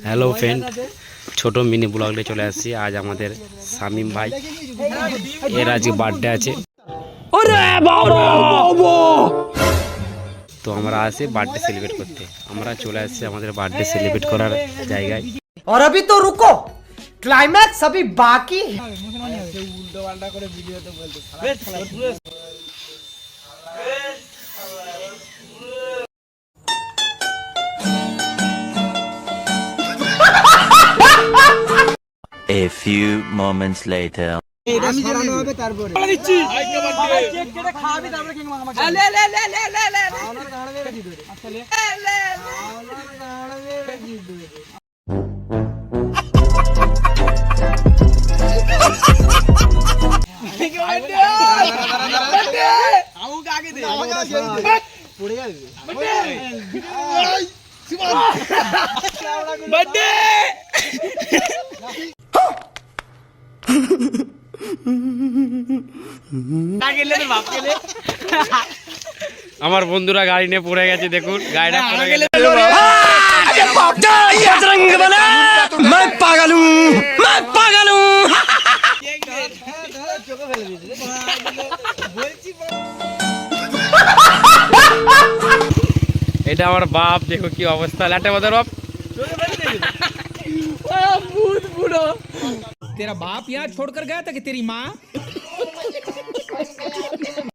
Hello friend, ছোট mini ব্লগে চলে আসছি। আজ আমাদের শামিম ভাই এর আজকে বার্থডে আছে, তো আমরা আসি বার্থডে সেলিব্রেট করতে। আমরা চলে আসছি আমাদের বার্থডে সেলিব্রেট করার জায়গায়। और अभी तो रुको, क्लाइमैक्स अभी बाकी है। A few moments later. আমার বন্ধুরা গাড়ি নিয়ে পড়ে গেছে, দেখুন গাড়িটা পড়ে গেছে। এটা আমার বাপ, দেখো কি অবস্থা। লাটে বাজার বাপ, तेरा बाप यहाँ छोड़कर गया था कि तेरी माँ?